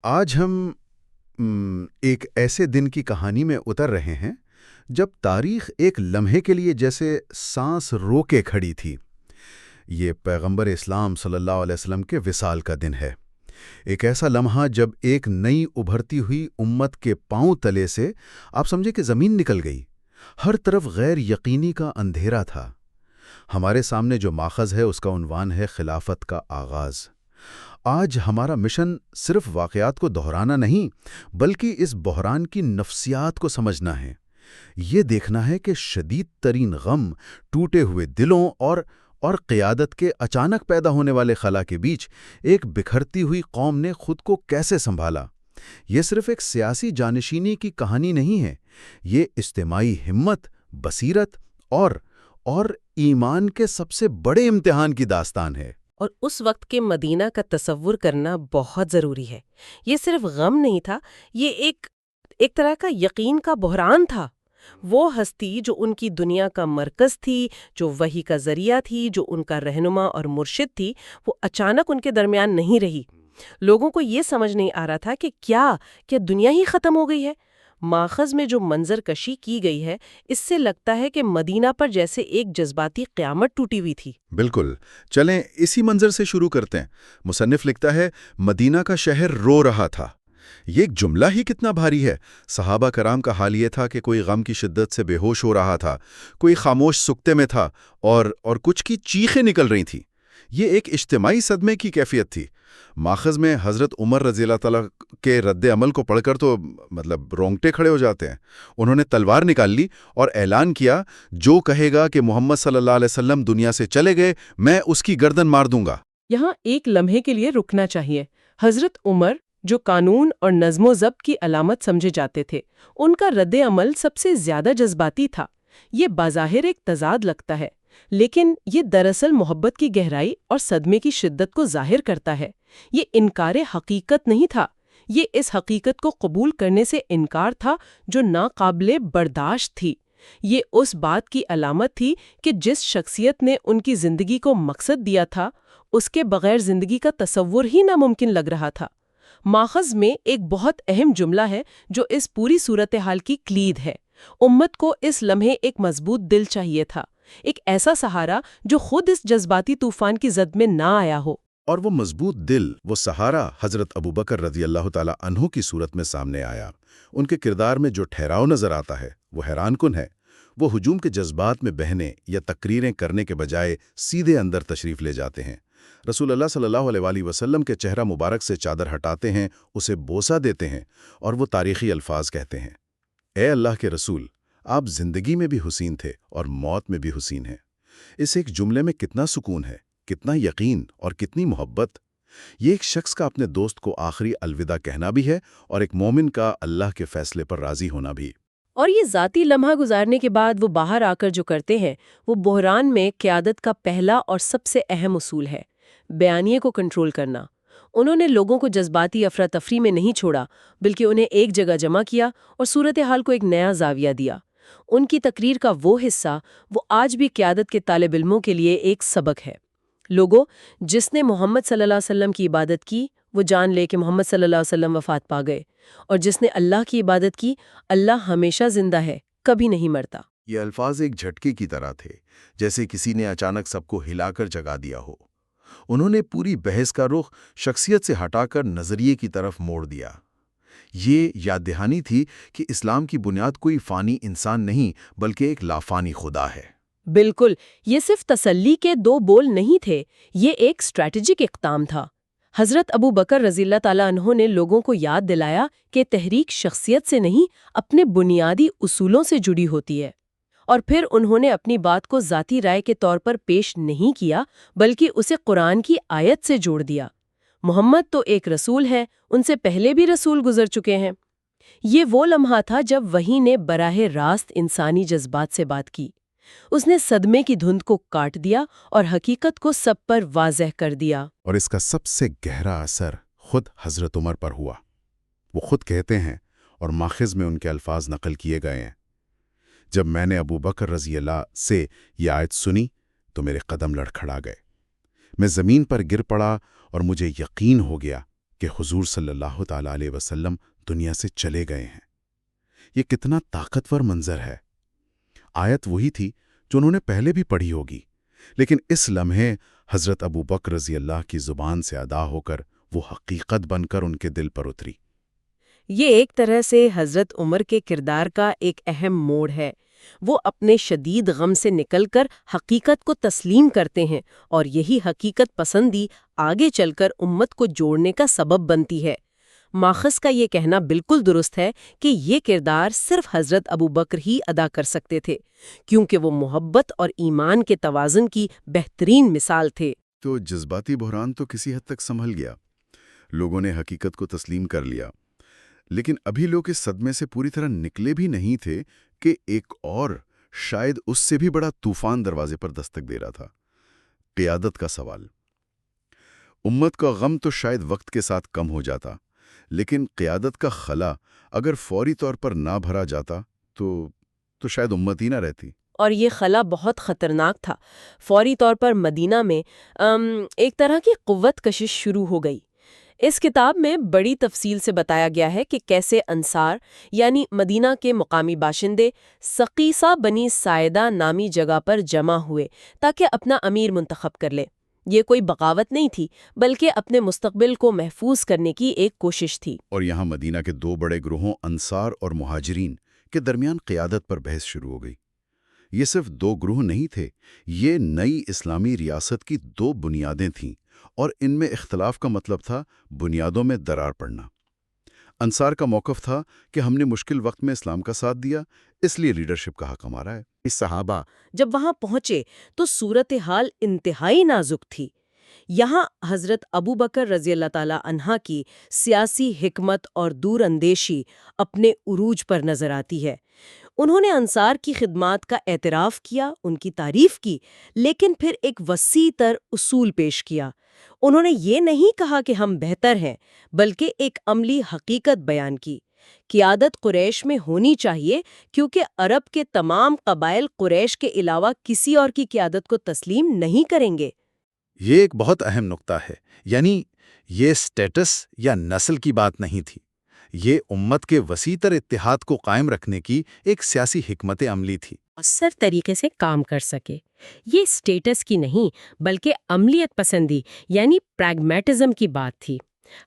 آج ہم ایک ایسے دن کی کہانی میں اتر رہے ہیں جب تاریخ ایک لمحے کے لیے جیسے سانس روکے کھڑی تھی۔ یہ پیغمبر اسلام صلی اللہ علیہ وسلم کے وصال کا دن ہے۔ ایک ایسا لمحہ جب ایک نئی ابھرتی ہوئی امت کے پاؤں تلے سے آپ سمجھے کہ زمین نکل گئی۔ ہر طرف غیر یقینی کا اندھیرا تھا۔ ہمارے سامنے جو ماخذ ہے اس کا عنوان ہے خلافت کا آغاز۔ آج ہمارا مشن صرف واقعات کو دہرانا نہیں بلکہ اس بحران کی نفسیات کو سمجھنا ہے۔ یہ دیکھنا ہے کہ شدید ترین غم، ٹوٹے ہوئے دلوں اور قیادت کے اچانک پیدا ہونے والے خلا کے بیچ ایک بکھرتی ہوئی قوم نے خود کو کیسے سنبھالا۔ یہ صرف ایک سیاسی جانشینی کی کہانی نہیں ہے، یہ اجتماعی ہمت، بصیرت اور ایمان کے سب سے بڑے امتحان کی داستان ہے۔ اور اس وقت کے مدینہ کا تصور کرنا بہت ضروری ہے۔ یہ صرف غم نہیں تھا، یہ ایک طرح کا یقین کا بحران تھا۔ وہ ہستی جو ان کی دنیا کا مرکز تھی، جو وحی کا ذریعہ تھی، جو ان کا رہنما اور مرشد تھی، وہ اچانک ان کے درمیان نہیں رہی۔ لوگوں کو یہ سمجھ نہیں آ رہا تھا کہ کیا دنیا ہی ختم ہو گئی ہے۔ ماخذ میں جو منظر کشی کی گئی ہے اس سے لگتا ہے کہ مدینہ پر جیسے ایک جذباتی قیامت ٹوٹی ہوئی تھی۔ بالکل، چلیں اسی منظر سے شروع کرتے ہیں۔ مصنف لکھتا ہے مدینہ کا شہر رو رہا تھا۔ یہ ایک جملہ ہی کتنا بھاری ہے۔ صحابہ کرام کا حال یہ تھا کہ کوئی غم کی شدت سے بے ہوش ہو رہا تھا، کوئی خاموش سکتے میں تھا اور کچھ کی چیخیں نکل رہی تھیں۔ یہ ایک اجتماعی صدمے کی کیفیت تھی۔ ماخذ میں حضرت عمر رضی اللہ تعالیٰ کے رد عمل کو پڑھ کر تو رونگٹے کھڑے ہو جاتے ہیں۔ انہوں نے تلوار نکال لی اور اعلان کیا، جو کہے گا کہ محمد صلی اللہ علیہ وسلم دنیا سے چلے گئے میں اس کی گردن مار دوں گا۔ یہاں ایک لمحے کے لیے رکنا چاہیے۔ حضرت عمر جو قانون اور نظم و ضبط کی علامت سمجھے جاتے تھے، ان کا رد عمل سب سے زیادہ جذباتی تھا۔ یہ بظاہر ایک تضاد لگتا ہے، لیکن یہ دراصل محبت کی گہرائی اور صدمے کی شدت کو ظاہر کرتا ہے۔ یہ انکار حقیقت نہیں تھا، یہ اس حقیقت کو قبول کرنے سے انکار تھا جو ناقابل برداشت تھی۔ یہ اس بات کی علامت تھی کہ جس شخصیت نے ان کی زندگی کو مقصد دیا تھا، اس کے بغیر زندگی کا تصور ہی ناممکن لگ رہا تھا۔ ماخذ میں ایک بہت اہم جملہ ہے جو اس پوری صورتحال کی کلید ہے۔ امت کو اس لمحے ایک مضبوط دل چاہیے تھا، ایک ایسا سہارا جو خود اس جذباتی طوفان کی زد میں نہ آیا ہو۔ اور وہ مضبوط دل، وہ سہارا حضرت ابوبکر رضی اللہ تعالیٰ عنہ کی صورت میں سامنے آیا۔ ان کے کردار میں جو ٹھہراؤ نظر آتا ہے وہ حیران کن ہے۔ وہ ہجوم کے جذبات میں بہنے یا تقریریں کرنے کے بجائے سیدھے اندر تشریف لے جاتے ہیں۔ رسول اللہ صلی اللہ علیہ وآلہ وسلم کے چہرہ مبارک سے چادر ہٹاتے ہیں، اسے بوسہ دیتے ہیں اور وہ تاریخی الفاظ کہتے ہیں، اے اللہ کے رسول، آپ زندگی میں بھی حسین تھے اور موت میں بھی حسین ہیں۔ اس ایک جملے میں کتنا سکون ہے، کتنا یقین اور کتنی محبت۔ یہ ایک شخص کا اپنے دوست کو آخری الوداع کہنا بھی ہے اور ایک مومن کا اللہ کے فیصلے پر راضی ہونا بھی۔ اور یہ ذاتی لمحہ گزارنے کے بعد وہ باہر آ کر جو کرتے ہیں وہ بحران میں قیادت کا پہلا اور سب سے اہم اصول ہے، بیانیے کو کنٹرول کرنا۔ انہوں نے لوگوں کو جذباتی افراتفری میں نہیں چھوڑا، بلکہ انہیں ایک جگہ جمع کیا اور صورتحال کو ایک نیا زاویہ دیا۔ ان کی تقریر کا وہ حصہ وہ آج بھی قیادت کے طالب علموں کے لیے ایک سبق ہے۔ لوگوں، جس نے محمد صلی اللہ علیہ وسلم کی عبادت کی وہ جان لے کہ محمد صلی اللہ علیہ وسلم وفات پا گئے، اور جس نے اللہ کی عبادت کی اللہ ہمیشہ زندہ ہے، کبھی نہیں مرتا۔ یہ الفاظ ایک جھٹکے کی طرح تھے، جیسے کسی نے اچانک سب کو ہلا کر جگا دیا ہو۔ انہوں نے پوری بحث کا رخ شخصیت سے ہٹا کر نظریے کی طرف موڑ دیا۔ یہ یاد دہانی تھی کہ اسلام کی بنیاد کوئی فانی انسان نہیں بلکہ ایک لافانی خدا ہے۔ بالکل، یہ صرف تسلی کے دو بول نہیں تھے، یہ ایک اسٹریٹجک اقدام تھا۔ حضرت ابو بکر رضی اللہ تعالیٰ عنہ نے لوگوں کو یاد دلایا کہ تحریک شخصیت سے نہیں، اپنے بنیادی اصولوں سے جڑی ہوتی ہے۔ اور پھر انہوں نے اپنی بات کو ذاتی رائے کے طور پر پیش نہیں کیا، بلکہ اسے قرآن کی آیت سے جوڑ دیا۔ محمد تو ایک رسول ہے، ان سے پہلے بھی رسول گزر چکے ہیں۔ یہ وہ لمحہ تھا جب وحی نے براہ راست انسانی جذبات سے بات کی۔ اس نے صدمے کی دھند کو کاٹ دیا اور حقیقت کو سب پر واضح کر دیا۔ اور اس کا سب سے گہرا اثر خود حضرت عمر پر ہوا۔ وہ خود کہتے ہیں اور ماخذ میں ان کے الفاظ نقل کیے گئے ہیں، جب میں نے ابو بکر رضی اللہ سے یہ آیت سنی تو میرے قدم لڑکھڑا گئے۔ میں زمین پر گر پڑا اور مجھے یقین ہو گیا کہ حضور صلی اللہ تعالی علیہ وسلم دنیا سے چلے گئے ہیں۔ یہ کتنا طاقتور منظر ہے۔ آیت وہی تھی جو انہوں نے پہلے بھی پڑھی ہوگی، لیکن اس لمحے حضرت ابو بکر رضی اللہ کی زبان سے ادا ہو کر وہ حقیقت بن کر ان کے دل پر اتری۔ یہ ایک طرح سے حضرت عمر کے کردار کا ایک اہم موڑ ہے۔ وہ اپنے شدید غم سے نکل کر حقیقت کو تسلیم کرتے ہیں، اور یہی حقیقت پسندی آگے چل کر امت کو جوڑنے کا سبب بنتی ہے۔ ماخذ کا یہ کہنا بالکل درست ہے کہ یہ کردار صرف حضرت ابو بکر ہی ادا کر سکتے تھے، کیونکہ وہ محبت اور ایمان کے توازن کی بہترین مثال تھے۔ تو جذباتی بحران تو کسی حد تک سنبھل گیا، لوگوں نے حقیقت کو تسلیم کر لیا، لیکن ابھی لوگ اس صدمے سے پوری طرح نکلے بھی نہیں تھے کہ ایک اور شاید اس سے بھی بڑا طوفان دروازے پر دستک دے رہا تھا: قیادت کا سوال۔ امت کا غم تو شاید وقت کے ساتھ کم ہو جاتا، لیکن قیادت کا خلا اگر فوری طور پر نہ بھرا جاتا تو شاید امت ہی نہ رہتی۔ اور یہ خلا بہت خطرناک تھا۔ فوری طور پر مدینہ میں ایک طرح کی قوت کشش شروع ہو گئی۔ اس کتاب میں بڑی تفصیل سے بتایا گیا ہے کہ کیسے انصار یعنی مدینہ کے مقامی باشندے سقیسہ بنی ساعدہ نامی جگہ پر جمع ہوئے تاکہ اپنا امیر منتخب کر لے۔ یہ کوئی بغاوت نہیں تھی، بلکہ اپنے مستقبل کو محفوظ کرنے کی ایک کوشش تھی۔ اور یہاں مدینہ کے دو بڑے گروہوں انصار اور مہاجرین کے درمیان قیادت پر بحث شروع ہو گئی۔ یہ صرف دو گروہ نہیں تھے، یہ نئی اسلامی ریاست کی دو بنیادیں تھیں، اور ان میں اختلاف کا مطلب تھا بنیادوں میں درار پڑنا۔ انصار کا موقف تھا کہ ہم نے مشکل وقت میں اسلام کا ساتھ دیا، اس لیے لیڈرشپ کا حق ہمارا ہے۔ اس صحابہ جب وہاں پہنچے تو صورتحال انتہائی نازک تھی۔ یہاں حضرت ابو بکر رضی اللہ تعالی عنہ کی سیاسی حکمت اور دور اندیشی اپنے عروج پر نظر آتی ہے۔ انہوں نے انصار کی خدمات کا اعتراف کیا، ان کی تعریف کی، لیکن پھر ایک وسیع تر اصول پیش کیا۔ انہوں نے یہ نہیں کہا کہ ہم بہتر ہیں، بلکہ ایک عملی حقیقت بیان کی۔ قیادت قریش میں ہونی چاہیے، کیونکہ عرب کے تمام قبائل قریش کے علاوہ کسی اور کی قیادت کو تسلیم نہیں کریں گے۔ یہ ایک بہت اہم نقطہ ہے، یعنی یہ سٹیٹس یا نسل کی بات نہیں تھی، یہ امت کے وسیع تر اتحاد کو قائم رکھنے کی ایک سیاسی حکمت عملی تھی۔ مؤثر طریقے سے کام کر سکے۔ یہ سٹیٹس کی نہیں بلکہ عملیت پسندی یعنی پریگمیٹزم کی بات تھی۔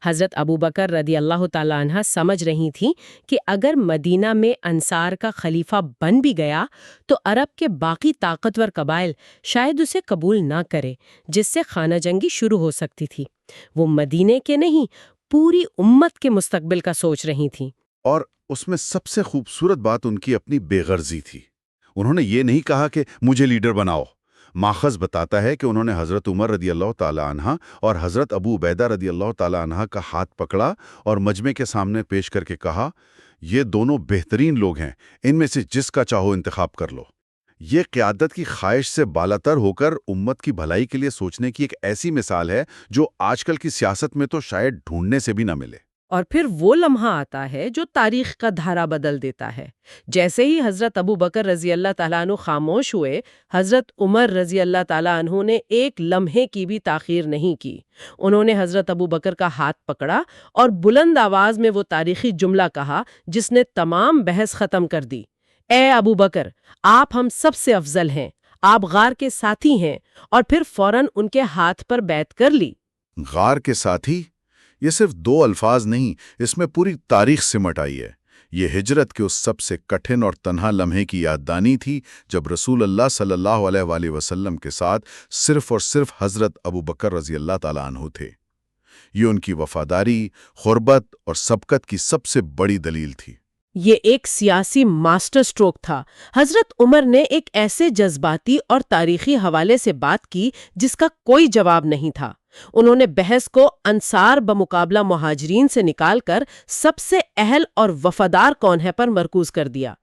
حضرت ابو بکر رضی اللہ تعالی عنہ سمجھ رہی تھیں کہ اگر مدینہ میں انصار کا خلیفہ بن بھی گیا تو عرب کے باقی طاقتور قبائل شاید اسے قبول نہ کرے، جس سے خانہ جنگی شروع ہو سکتی تھی۔ وہ مدینے کے نہیں، پوری امت کے مستقبل کا سوچ رہی تھیں۔ اور اس میں سب سے خوبصورت بات ان کی اپنی بے غرضی تھی۔ انہوں نے یہ نہیں کہا کہ مجھے لیڈر بناؤ۔ ماخذ بتاتا ہے کہ انہوں نے حضرت عمر رضی اللہ تعالی عنہ اور حضرت ابو عبیدہ رضی اللہ تعالی عنہ کا ہاتھ پکڑا اور مجمع کے سامنے پیش کر کے کہا، یہ دونوں بہترین لوگ ہیں، ان میں سے جس کا چاہو انتخاب کر لو۔ یہ قیادت کی خواہش سے بالاتر ہو کر امت کی بھلائی کے لیے سوچنے کی ایک ایسی مثال ہے جو آج کل کی سیاست میں تو شاید ڈھونڈنے سے بھی نہ ملے۔ اور پھر وہ لمحہ آتا ہے جو تاریخ کا دھارا بدل دیتا ہے۔ جیسے ہی حضرت ابو بکر رضی اللہ تعالیٰ عنہ خاموش ہوئے، حضرت عمر رضی اللہ تعالیٰ عنہ نے ایک لمحے کی بھی تاخیر نہیں کی۔ انہوں نے حضرت ابو بکر کا ہاتھ پکڑا اور بلند آواز میں وہ تاریخی جملہ کہا جس نے تمام بحث ختم کر دی: اے ابو بکر، آپ ہم سب سے افضل ہیں، آپ غار کے ساتھی ہیں۔ اور پھر فوراً ان کے ہاتھ پر بیعت کر لی۔ غار کے ساتھی، یہ صرف دو الفاظ نہیں، اس میں پوری تاریخ سمٹ آئی ہے۔ یہ ہجرت کے اس سب سے کٹھن اور تنہا لمحے کی یاد دانی تھی جب رسول اللہ صلی اللہ علیہ وآلہ وسلم کے ساتھ صرف اور صرف حضرت ابو بکر رضی اللہ تعالیٰ عنہ تھے۔ یہ ان کی وفاداری، قربت اور سبقت کی سب سے بڑی دلیل تھی۔ یہ ایک سیاسی ماسٹر سٹروک تھا۔ حضرت عمر نے ایک ایسے جذباتی اور تاریخی حوالے سے بات کی جس کا کوئی جواب نہیں تھا۔ انہوں نے بحث کو انصار بمقابلہ مہاجرین سے نکال کر سب سے اہل اور وفادار کون ہے پر مرکوز کر دیا۔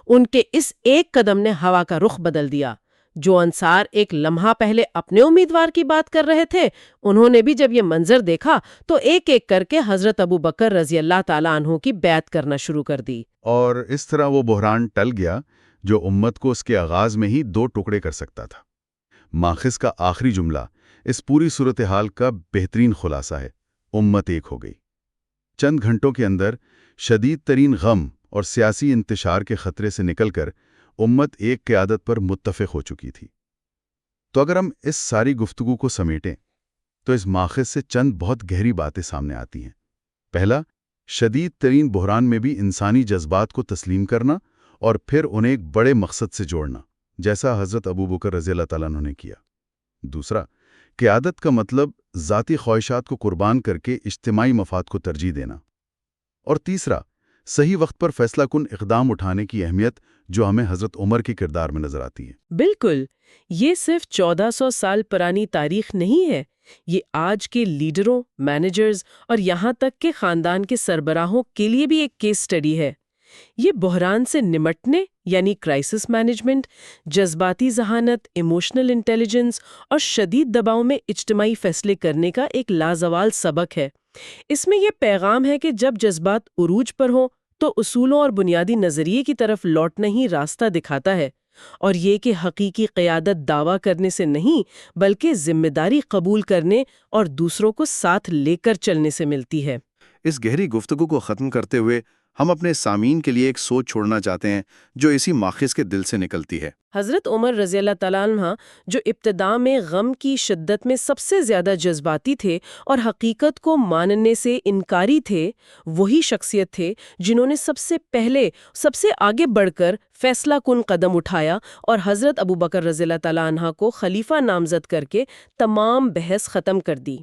ان کے اس ایک قدم نے ہوا کا رخ بدل دیا۔ جو انصار ایک لمحہ پہلے اپنے امیدوار کی بات کر رہے تھے، انہوں نے بھی جب یہ منظر دیکھا تو ایک ایک کر کے حضرت ابو بکر رضی اللہ تعالیٰ عنہ کی بیعت کرنا شروع کر دی۔ اور اس طرح وہ بحران ٹل گیا جو امت کو اس کے آغاز میں ہی دو ٹکڑے کر سکتا تھا۔ ماخذ کا آخری جملہ اس پوری صورتحال کا بہترین خلاصہ ہے: امت ایک ہو گئی۔ چند گھنٹوں کے اندر شدید ترین غم اور سیاسی انتشار کے خطرے سے نکل کر امت ایک قیادت پر متفق ہو چکی تھی۔ تو اگر ہم اس ساری گفتگو کو سمیٹیں تو اس ماخذ سے چند بہت گہری باتیں سامنے آتی ہیں۔ پہلا، شدید ترین بحران میں بھی انسانی جذبات کو تسلیم کرنا اور پھر انہیں ایک بڑے مقصد سے جوڑنا، جیسا حضرت ابوبکر رضی اللہ تعالیٰ عنہ نے کیا۔ دوسرا، قیادت کا مطلب ذاتی خواہشات کو قربان کر کے اجتماعی مفاد کو ترجیح دینا۔ اور تیسرا، صحیح وقت پر فیصلہ کن اقدام اٹھانے کی اہمیت جو ہمیں حضرت عمر کے کردار میں نظر آتی ہے۔ بالکل، یہ صرف 1400 سال پرانی تاریخ نہیں ہے، یہ آج کے لیڈروں، مینیجرز اور یہاں تک کہ خاندان کے سربراہوں کے لیے بھی ایک کیس سٹڈی ہے۔ یہ بحران سے نمٹنے یعنی کرائسس مینجمنٹ، جذباتی ذہانت، ایموشنل انٹیلیجنس اور شدید دباؤ میں اجتماعی فیصلے کرنے کا ایک لازوال سبق ہے۔ اس میں یہ پیغام ہے کہ جب جذبات عروج پر ہوں تو اصولوں اور بنیادی نظریے کی طرف لوٹنا ہی راستہ دکھاتا ہے، اور یہ کہ حقیقی قیادت دعویٰ کرنے سے نہیں بلکہ ذمہ داری قبول کرنے اور دوسروں کو ساتھ لے کر چلنے سے ملتی ہے۔ اس گہری گفتگو کو ختم کرتے ہوئے ہم اپنے سامعین کے لیے ایک سوچ چھوڑنا چاہتے ہیں جو اسی ماخذ کے دل سے نکلتی ہے۔ حضرت عمر رضی اللہ تعالیٰ عنہ جو ابتداء میں غم کی شدت میں سب سے زیادہ جذباتی تھے اور حقیقت کو ماننے سے انکاری تھے، وہی شخصیت تھے جنہوں نے سب سے پہلے سب سے آگے بڑھ کر فیصلہ کن قدم اٹھایا اور حضرت ابوبکر رضی اللہ تعالیٰ عنہ کو خلیفہ نامزد کر کے تمام بحث ختم کر دی۔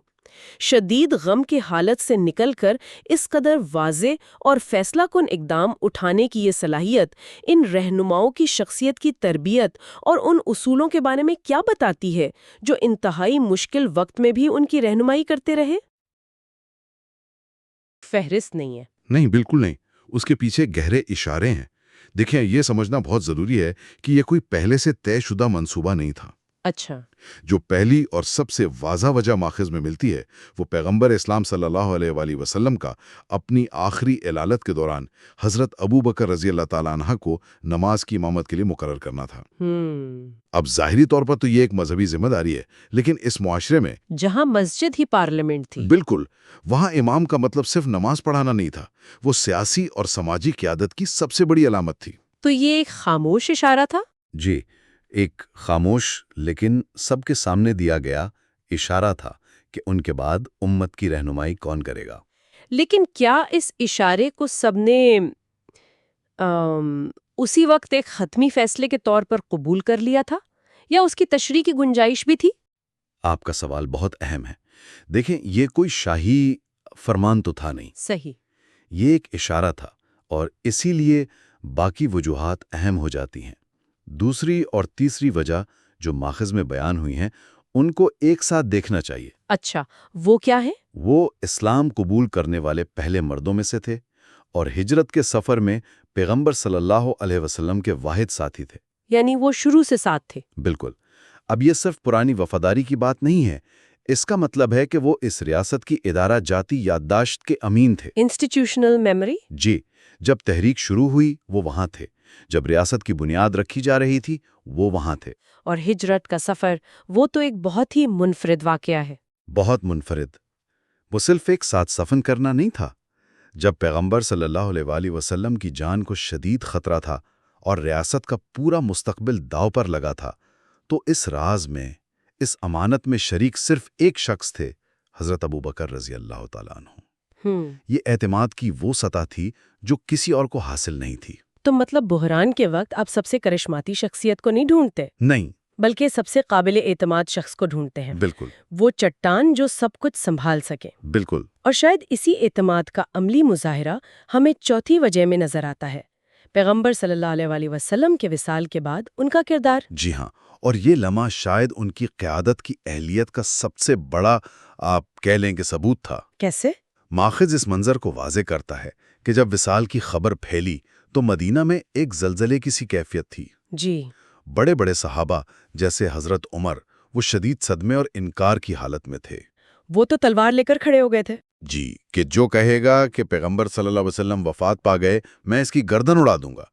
شدید غم کی حالت سے نکل کر اس قدر واضح اور فیصلہ کن اقدام اٹھانے کی یہ صلاحیت ان رہنماؤں کی شخصیت کی تربیت اور ان اصولوں کے بارے میں کیا بتاتی ہے جو انتہائی مشکل وقت میں بھی ان کی رہنمائی کرتے رہے؟ فہرست نہیں ہے۔ نہیں، بالکل نہیں، اس کے پیچھے گہرے اشارے ہیں۔ دیکھیں، یہ سمجھنا بہت ضروری ہے کہ یہ کوئی پہلے سے طے شدہ منصوبہ نہیں تھا۔ اچھا، جو پہلی اور سب سے واضح وجہ ماخذ میں ملتی ہے وہ پیغمبر اسلام صلی اللہ علیہ وآلہ وسلم کا اپنی آخری علالت کے دوران حضرت ابوبکر رضی اللہ تعالیٰ عنہ کو نماز کی امامت کے لیے مقرر کرنا تھا۔ اب ظاہری طور پر تو یہ ایک مذہبی ذمہ داری ہے، لیکن اس معاشرے میں جہاں مسجد ہی پارلیمنٹ تھی، بالکل، وہاں امام کا مطلب صرف نماز پڑھانا نہیں تھا، وہ سیاسی اور سماجی قیادت کی سب سے بڑی علامت تھی۔ تو یہ ایک خاموش اشارہ تھا؟ جی، ایک خاموش لیکن سب کے سامنے دیا گیا اشارہ تھا کہ ان کے بعد امت کی رہنمائی کون کرے گا۔ لیکن کیا اس اشارے کو سب نے اسی وقت ایک حتمی فیصلے کے طور پر قبول کر لیا تھا یا اس کی تشریح کی گنجائش بھی تھی؟ آپ کا سوال بہت اہم ہے۔ دیکھیں، یہ کوئی شاہی فرمان تو تھا نہیں، صحیح، یہ ایک اشارہ تھا اور اسی لیے باقی وجوہات اہم ہو جاتی ہیں۔ دوسری اور تیسری وجہ جو ماخذ میں بیان ہوئی ہیں ان کو ایک ساتھ دیکھنا چاہیے۔ اچھا، وہ کیا ہے؟ وہ اسلام قبول کرنے والے پہلے مردوں میں سے تھے اور ہجرت کے سفر میں پیغمبر صلی اللہ علیہ وسلم کے واحد ساتھی تھے۔ یعنی وہ شروع سے ساتھ تھے۔ بالکل۔ اب یہ صرف پرانی وفاداری کی بات نہیں ہے، اس کا مطلب ہے کہ وہ اس ریاست کی ادارہ جاتی یادداشت کے امین تھے۔ Institutional memory? جی، جب تحریک شروع ہوئی وہ وہاں تھے، جب ریاست کی بنیاد رکھی جا رہی تھی وہ وہاں تھے۔ اور ہجرت کا سفر وہ تو ایک بہت ہی منفرد واقعہ ہے۔ بہت منفرد۔ وہ صرف ایک ساتھ سفر کرنا نہیں تھا۔ جب پیغمبر صلی اللہ علیہ وآلہ وسلم کی جان کو شدید خطرہ تھا اور ریاست کا پورا مستقبل داؤ پر لگا تھا تو اس راز میں، اس امانت میں شریک صرف ایک شخص تھے، حضرت ابوبکر رضی اللہ تعالیٰ عنہ۔ یہ اعتماد کی وہ سطح تھی جو کسی اور کو حاصل نہیں تھی۔ تو مطلب بحران کے وقت آپ سب سے کرشماتی شخصیت کو نہیں ڈھونڈتے، نہیں، بلکہ سب سے قابل اعتماد شخص کو ڈھونڈتے ہیں۔ بالکل، وہ چٹان جو سب کچھ سنبھال سکے۔ بالکل۔ اور شاید اسی اعتماد کا عملی مظاہرہ ہمیں چوتھی وجہ میں نظر آتا ہے، پیغمبر صلی اللہ علیہ وآلہ وسلم کے وصال کے بعد ان کا کردار۔ جی ہاں، اور یہ لمحہ شاید ان کی قیادت کی اہلیت کا سب سے بڑا آپ کہہ لیں کہ ثبوت تھا۔ کیسے؟ ماخذ اس منظر کو واضح کرتا ہے کہ جب وصال کی خبر پھیلی تو مدینہ میں ایک زلزلے کی سی کیفیت تھی۔ جی، بڑے بڑے صحابہ جیسے حضرت عمر وہ شدید صدمے اور انکار کی حالت میں تھے۔ وہ تو تلوار لے کر کھڑے ہو گئے تھے۔ جی، کہ جو کہے گا کہ پیغمبر صلی اللہ علیہ وسلم وفات پا گئے میں اس کی گردن اڑا دوں گا۔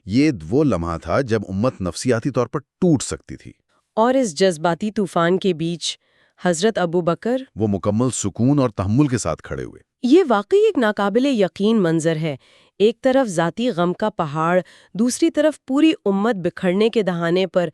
یہ وہ لمحہ تھا جب امت نفسیاتی طور پر ٹوٹ سکتی تھی۔ اور اس جذباتی طوفان کے بیچ حضرت ابوبکر وہ مکمل سکون اور تحمل کے ساتھ کھڑے ہوئے۔ یہ واقعی ایک ناقابل یقین منظر ہے، ایک طرف ذاتی غم کا پہاڑ، دوسری طرف پوری امت بکھرنے کے دہانے پر۔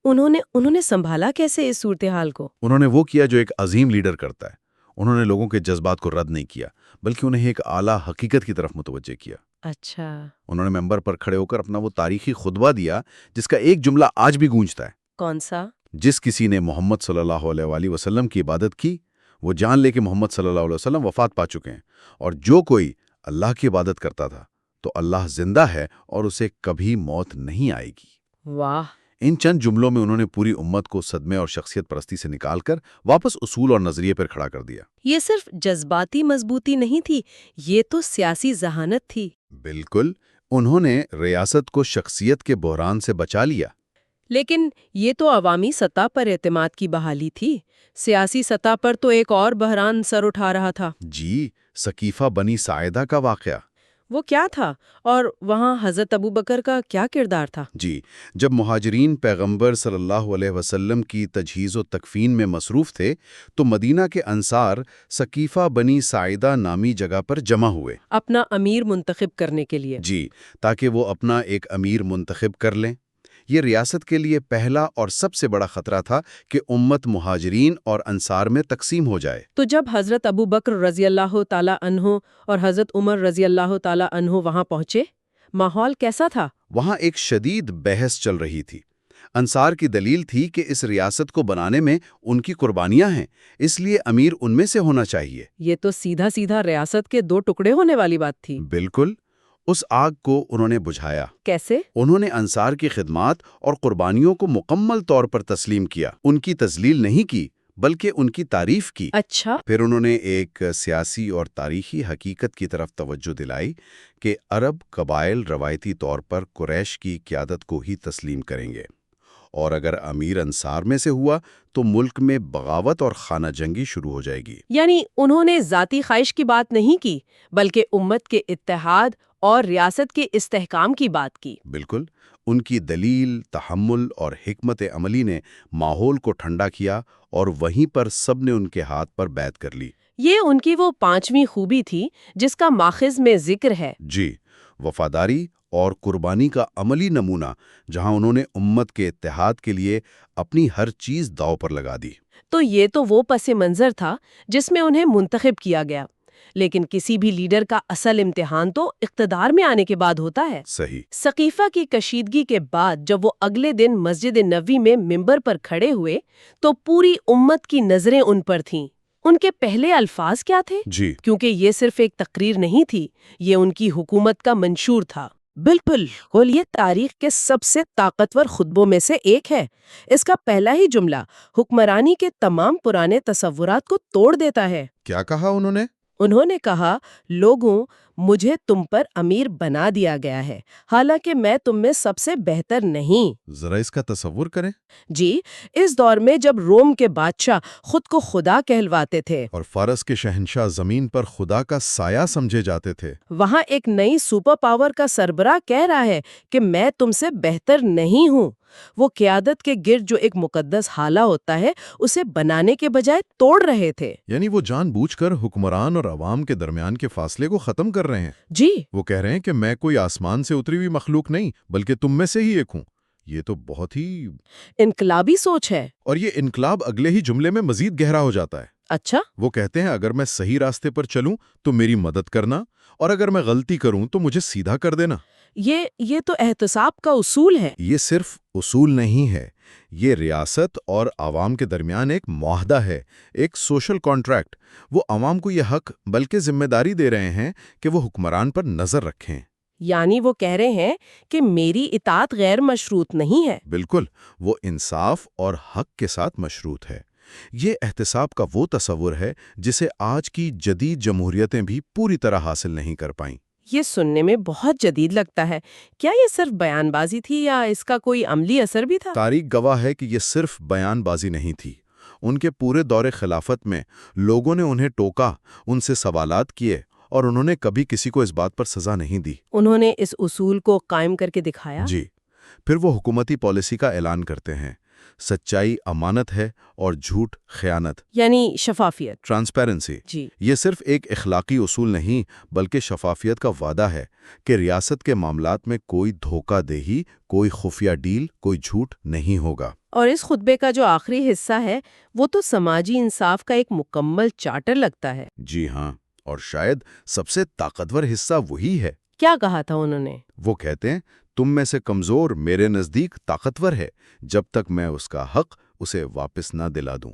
انہوں نے سنبھالا کیسے اس صورتحال کو؟ انہوں نے وہ کیا جو ایک عظیم لیڈر کرتا ہے۔ انہوں نے لوگوں کے جذبات کو رد نہیں کیا، بلکہ انہیں ایک اعلیٰ حقیقت کی طرف متوجہ کیا۔ اچھا، انہوں نے ممبر پر کھڑے ہو کر اپنا وہ تاریخی خطبہ دیا جس کا ایک جملہ آج بھی گونجتا ہے۔ کون سا؟ جس کسی نے محمد صلی اللہ علیہ وآلہ وسلم کی عبادت کی، وہ جان لے کہ محمد صلی اللہ علیہ وسلم وفات پا چکے ہیں، اور جو کوئی اللہ کی عبادت کرتا تھا تو اللہ زندہ ہے اور اسے کبھی موت نہیں آئے گی۔ واہ! ان چند جملوں میں انہوں نے پوری امت کو صدمے اور شخصیت پرستی سے نکال کر واپس اصول اور نظریے پر کھڑا کر دیا۔ یہ صرف جذباتی مضبوطی نہیں تھی، یہ تو سیاسی ذہانت تھی۔ بالکل، انہوں نے ریاست کو شخصیت کے بحران سے بچا لیا۔ لیکن یہ تو عوامی سطح پر اعتماد کی بحالی تھی، سیاسی سطح پر تو ایک اور بحران سر اٹھا رہا تھا۔ جی، سقیفہ بنی ساعدہ کا واقعہ۔ وہ کیا تھا اور وہاں حضرت ابوبکر کا کیا کردار تھا؟ جی، جب مہاجرین پیغمبر صلی اللہ علیہ وسلم کی تجہیز و تکفین میں مصروف تھے تو مدینہ کے انصار سقیفہ بنی ساعدہ نامی جگہ پر جمع ہوئے، اپنا امیر منتخب کرنے کے لیے۔ جی، تاکہ وہ اپنا ایک امیر منتخب کر لیں۔ یہ ریاست کے لیے پہلا اور سب سے بڑا خطرہ تھا کہ امت مہاجرین اور انصار میں تقسیم ہو جائے۔ تو جب حضرت ابوبکر رضی اللہ تعالی عنہ اور حضرت عمر رضی اللہ تعالی عنہ وہاں پہنچے، ماحول کیسا تھا؟ وہاں ایک شدید بحث چل رہی تھی۔ انصار کی دلیل تھی کہ اس ریاست کو بنانے میں ان کی قربانیاں ہیں، اس لیے امیر ان میں سے ہونا چاہیے۔ یہ تو سیدھا سیدھا ریاست کے دو ٹکڑے ہونے والی بات تھی۔ بالکل، اس آگ کو انہوں نے بجھایا۔ کیسے؟ انہوں نے انصار کی خدمات اور قربانیوں کو مکمل طور پر تسلیم کیا، ان کی تذلیل نہیں کی بلکہ ان کی تعریف کی۔ اچھا، پھر انہوں نے ایک سیاسی اور تاریخی حقیقت کی طرف توجہ دلائی کہ عرب قبائل روایتی طور پر قریش کی قیادت کو ہی تسلیم کریں گے، اور اگر امیر انصار میں سے ہوا تو ملک میں بغاوت اور خانہ جنگی شروع ہو جائے گی۔ یعنی انہوں نے ذاتی خواہش کی بات نہیں کی بلکہ امت کے اتحاد اور ریاست کے استحکام کی بات کی۔ بالکل، ان کی دلیل، تحمل اور حکمت عملی نے ماحول کو ٹھنڈا کیا، اور وہیں پر سب نے ان کے ہاتھ پر بیعت کر لی۔ یہ ان کی وہ پانچویں خوبی تھی جس کا ماخذ میں ذکر ہے۔ جی، وفاداری اور قربانی کا عملی نمونہ، جہاں انہوں نے امت کے اتحاد کے لیے اپنی ہر چیز داؤ پر لگا دی۔ تو یہ تو وہ پس منظر تھا جس میں انہیں منتخب کیا گیا، لیکن کسی بھی لیڈر کا اصل امتحان تو اقتدار میں آنے کے بعد ہوتا ہے۔ صحیح۔ سقیفہ کی کشیدگی کے بعد جب وہ اگلے دن مسجد نبوی میں ممبر پر کھڑے ہوئے تو پوری امت کی نظریں ان پر تھیں۔ ان کے پہلے الفاظ کیا تھے؟ جی، کیونکہ یہ صرف ایک تقریر نہیں تھی، یہ ان کی حکومت کا منشور تھا۔ بالکل، یہ تاریخ کے سب سے طاقتور خطبوں میں سے ایک ہے۔ اس کا پہلا ہی جملہ حکمرانی کے تمام پرانے تصورات کو توڑ دیتا ہے۔ کیا کہا انہوں نے؟ انہوں نے کہا، لوگوں، مجھے تم پر امیر بنا دیا گیا ہے، حالانکہ میں تم میں سب سے بہتر نہیں۔ ذرا اس کا تصور کریں۔ جی، اس دور میں جب روم کے بادشاہ خود کو خدا کہلواتے تھے اور فارس کے شہنشاہ زمین پر خدا کا سایہ سمجھے جاتے تھے۔ وہاں ایک نئی سپر پاور کا سربراہ کہہ رہا ہے کہ میں تم سے بہتر نہیں ہوں۔ وہ قیادت کے گرد جو ایک مقدس حالہ ہوتا ہے اسے بنانے کے بجائے توڑ رہے تھے۔ یعنی وہ جان بوجھ کر حکمران اور عوام کے درمیان کے فاصلے کو ختم کر رہے ہیں۔ جی، وہ کہہ رہے ہیں کہ میں کوئی آسمان سے اتری ہوئی مخلوق نہیں بلکہ تم میں سے ہی ایک ہوں۔ یہ تو بہت ہی انقلابی سوچ ہے۔ اور یہ انقلاب اگلے ہی جملے میں مزید گہرا ہو جاتا ہے۔ اچھا، وہ کہتے ہیں اگر میں صحیح راستے پر چلوں تو میری مدد کرنا، اور اگر میں غلطی کروں تو مجھے سیدھا کر دینا۔ یہ تو احتساب کا اصول ہے۔ یہ صرف اصول نہیں ہے، یہ ریاست اور عوام کے درمیان ایک معاہدہ ہے، ایک سوشل کانٹریکٹ۔ وہ عوام کو یہ حق بلکہ ذمہ داری دے رہے ہیں کہ وہ حکمران پر نظر رکھیں۔ یعنی وہ کہہ رہے ہیں کہ میری اطاعت غیر مشروط نہیں ہے۔ بالکل، وہ انصاف اور حق کے ساتھ مشروط ہے۔ یہ احتساب کا وہ تصور ہے جسے آج کی جدید جمہوریتیں بھی پوری طرح حاصل نہیں کر پائیں۔ یہ سننے میں بہت جدید لگتا ہے۔ کیا یہ صرف بیان بازی تھی یا اس کا کوئی عملی اثر بھی تھا؟ تاریخ گواہ ہے کہ یہ صرف بیان بازی نہیں تھی۔ ان کے پورے دور خلافت میں لوگوں نے انہیں ٹوکا، ان سے سوالات کیے، اور انہوں نے کبھی کسی کو اس بات پر سزا نہیں دی۔ انہوں نے اس اصول کو قائم کر کے دکھایا۔ جی، پھر وہ حکومتی پالیسی کا اعلان کرتے ہیں سچائی امانت ہے اور جھوٹ خیانت. یعنی شفافیت. ٹرانسپیرنسی. جی. یہ صرف ایک اخلاقی اصول نہیں بلکہ شفافیت کا وعدہ ہے کہ ریاست کے معاملات میں کوئی دھوکہ دہی، کوئی خفیہ ڈیل، کوئی جھوٹ نہیں ہوگا. اور اس خطبے کا جو آخری حصہ ہے وہ تو سماجی انصاف کا ایک مکمل چارٹر لگتا ہے. جی ہاں، اور شاید سب سے طاقتور حصہ وہی ہے. کیا کہا تھا انہوں نے؟ وہ کہتے ہیں تم میں سے کمزور میرے نزدیک طاقتور ہے جب تک میں اس کا حق اسے واپس نہ دلا دوں،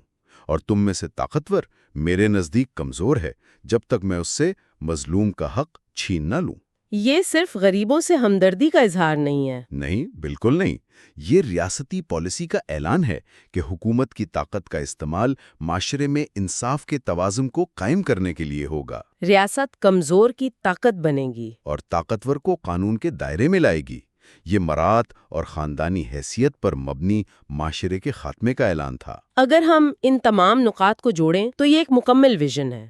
اور تم میں سے طاقتور میرے نزدیک کمزور ہے جب تک میں اس سے مظلوم کا حق چھین نہ لوں. یہ صرف غریبوں سے ہمدردی کا اظہار نہیں ہے. نہیں، بالکل نہیں. یہ ریاستی پالیسی کا اعلان ہے کہ حکومت کی طاقت کا استعمال معاشرے میں انصاف کے توازن کو قائم کرنے کے لیے ہوگا. ریاست کمزور کی طاقت بنے گی اور طاقتور کو قانون کے دائرے میں لائے گی. یہ مراعات اور خاندانی حیثیت پر مبنی معاشرے کے خاتمے کا اعلان تھا. اگر ہم ان تمام نقاط کو جوڑیں تو یہ ایک مکمل ویژن ہے.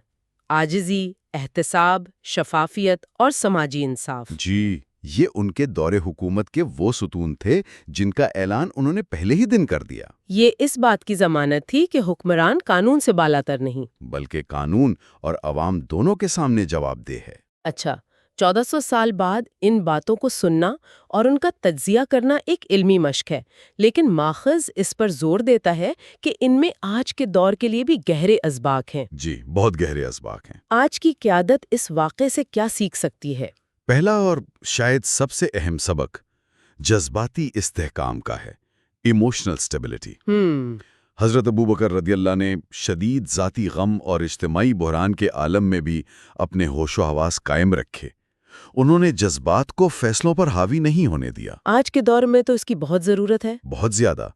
عاجزی، احتساب، شفافیت اور سماجی انصاف. جی، یہ ان کے دور حکومت کے وہ ستون تھے جن کا اعلان انہوں نے پہلے ہی دن کر دیا. یہ اس بات کی ضمانت تھی کہ حکمران قانون سے بالاتر نہیں بلکہ قانون اور عوام دونوں کے سامنے جواب دہ ہے. اچھا، 1400 سال بعد ان باتوں کو سننا اور ان کا تجزیہ کرنا ایک علمی مشق ہے، لیکن ماخذ اس پر زور دیتا ہے کہ ان میں آج کے دور کے لیے بھی گہرے اسباق ہیں. جی، بہت گہرے اسباق ہیں. آج کی قیادت اس واقعے سے کیا سیکھ سکتی ہے؟ پہلا اور شاید سب سے اہم سبق جذباتی استحکام کا ہے، ایموشنل سٹیبلٹی. حضرت ابوبکر رضی اللہ نے شدید ذاتی غم اور اجتماعی بحران کے عالم میں بھی اپنے ہوش و حواس قائم رکھے. انہوں نے جذبات کو فیصلوں پر حاوی نہیں ہونے دیا. آج کے دور میں تو اس کی بہت ضرورت ہے. بہت زیادہ.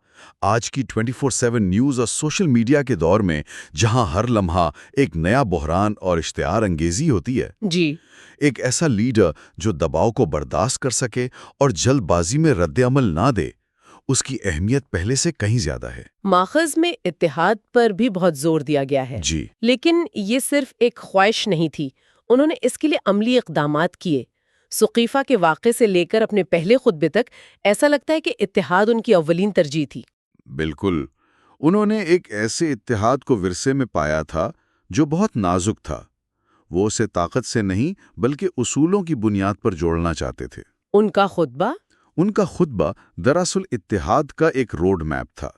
آج کی 24/7 نیوز اور سوشل میڈیا کے دور میں جہاں ہر لمحہ ایک نیا بحران اور اشتعال انگیزی ہوتی ہے، جی، ایک ایسا لیڈر جو دباؤ کو برداشت کر سکے اور جلد بازی میں رد عمل نہ دے، اس کی اہمیت پہلے سے کہیں زیادہ ہے. ماخذ میں اتحاد پر بھی بہت زور دیا گیا ہے. جی، لیکن یہ صرف ایک خواہش نہیں تھی، انہوں نے اس کے لیے عملی اقدامات کیے. سقیفہ کے واقعے سے لے کر اپنے پہلے خطبے تک ایسا لگتا ہے کہ اتحاد ان کی اولین ترجیح تھی. بالکل. انہوں نے ایک ایسے اتحاد کو ورثے میں پایا تھا جو بہت نازک تھا. وہ اسے طاقت سے نہیں بلکہ اصولوں کی بنیاد پر جوڑنا چاہتے تھے. ان کا خطبہ دراصل اتحاد کا ایک روڈ میپ تھا.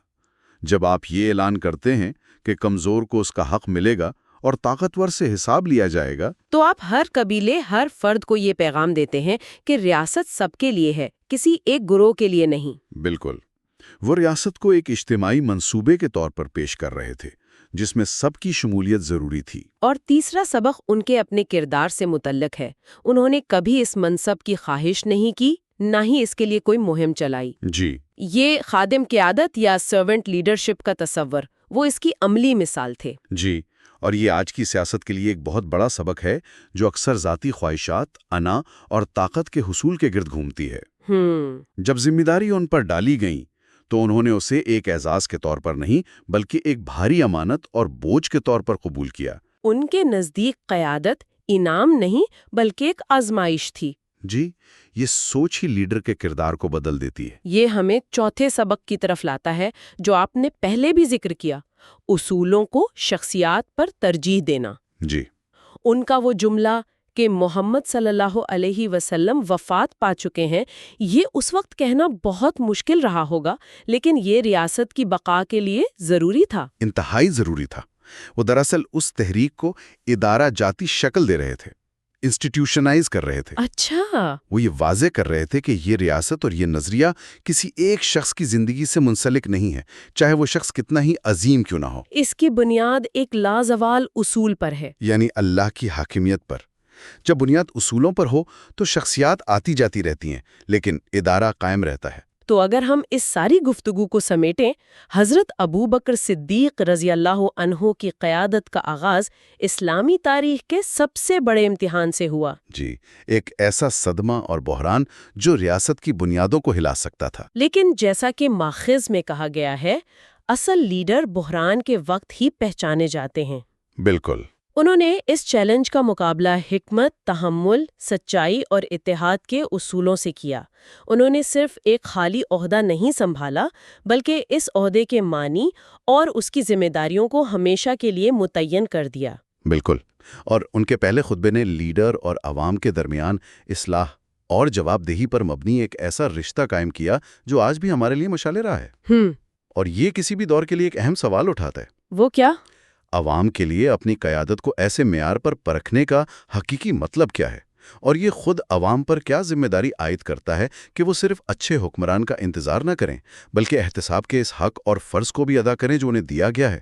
جب آپ یہ اعلان کرتے ہیں کہ کمزور کو اس کا حق ملے گا اور طاقتور سے حساب لیا جائے گا، تو آپ ہر قبیلے، ہر فرد کو یہ پیغام دیتے ہیں کہ ریاست سب کے لیے ہے، کسی ایک گروہ کے لیے نہیں. بالکل. وہ ریاست کو ایک اجتماعی منصوبے کے طور پر پیش کر رہے تھے جس میں سب کی شمولیت ضروری تھی. اور تیسرا سبق ان کے اپنے کردار سے متعلق ہے. انہوں نے کبھی اس منصب کی خواہش نہیں کی، نہ ہی اس کے لیے کوئی مہم چلائی. جی، یہ خادم قیادت یا سرونٹ لیڈرشپ کا تصور، وہ اس کی عملی مثال تھے. جی، اور یہ آج کی سیاست کے لیے ایک بہت بڑا سبق ہے جو اکثر ذاتی خواہشات، انا اور طاقت کے حصول کے گرد گھومتی ہے. جب ذمہ داری ان پر ڈالی گئیں تو انہوں نے اسے ایک اعزاز کے طور پر نہیں بلکہ ایک بھاری امانت اور بوجھ کے طور پر قبول کیا. ان کے نزدیک قیادت انعام نہیں بلکہ ایک آزمائش تھی. جی، یہ سوچ ہی لیڈر کے کردار کو بدل دیتی ہے. یہ ہمیں چوتھے سبق کی طرف لاتا ہے جو آپ نے پہلے بھی ذکر کیا، اصولوں کو شخصیات پر ترجیح دینا. جی، ان کا وہ جملہ کہ محمد صلی اللہ علیہ وسلم وفات پا چکے ہیں، یہ اس وقت کہنا بہت مشکل رہا ہوگا، لیکن یہ ریاست کی بقا کے لیے ضروری تھا. انتہائی ضروری تھا. وہ دراصل اس تحریک کو ادارہ جاتی شکل دے رہے تھے، انسٹیٹیوشنائز کر رہے تھے. اچھا، وہ یہ واضح کر رہے تھے کہ یہ ریاست اور یہ نظریہ کسی ایک شخص کی زندگی سے منسلک نہیں ہے، چاہے وہ شخص کتنا ہی عظیم کیوں نہ ہو. اس کی بنیاد ایک لازوال اصول پر ہے، یعنی اللہ کی حاکمیت پر. جب بنیاد اصولوں پر ہو تو شخصیات آتی جاتی رہتی ہیں لیکن ادارہ قائم رہتا ہے. تو اگر ہم اس ساری گفتگو کو سمیٹیں، حضرت ابوبکر صدیق رضی اللہ عنہ کی قیادت کا آغاز اسلامی تاریخ کے سب سے بڑے امتحان سے ہوا. جی، ایک ایسا صدمہ اور بحران جو ریاست کی بنیادوں کو ہلا سکتا تھا. لیکن جیسا کہ ماخذ میں کہا گیا ہے، اصل لیڈر بحران کے وقت ہی پہچانے جاتے ہیں. بالکل. انہوں نے اس چیلنج کا مقابلہ حکمت، تحمل، سچائی اور اتحاد کے اصولوں سے کیا۔ انہوں نے صرف ایک خالی عہدہ نہیں سنبھالا، بلکہ اس عہدے کے معنی اور اس کی ذمہ داریوں کو ہمیشہ کے لیے متعین کر دیا۔ بالکل، اور ان کے پہلے خطبے نے لیڈر اور عوام کے درمیان اصلاح اور جواب دہی پر مبنی ایک ایسا رشتہ قائم کیا جو آج بھی ہمارے لیے مشعل راہ ہے۔ اور یہ کسی بھی دور کے لیے ایک اہم سوال اٹھاتا ہے۔ وہ کیا؟ عوام کے لیے اپنی قیادت کو ایسے معیار پر پرکھنے کا حقیقی مطلب کیا ہے، اور یہ خود عوام پر کیا ذمہ داری عائد کرتا ہے کہ وہ صرف اچھے حکمران کا انتظار نہ کریں بلکہ احتساب کے اس حق اور فرض کو بھی ادا کریں جو انہیں دیا گیا ہے۔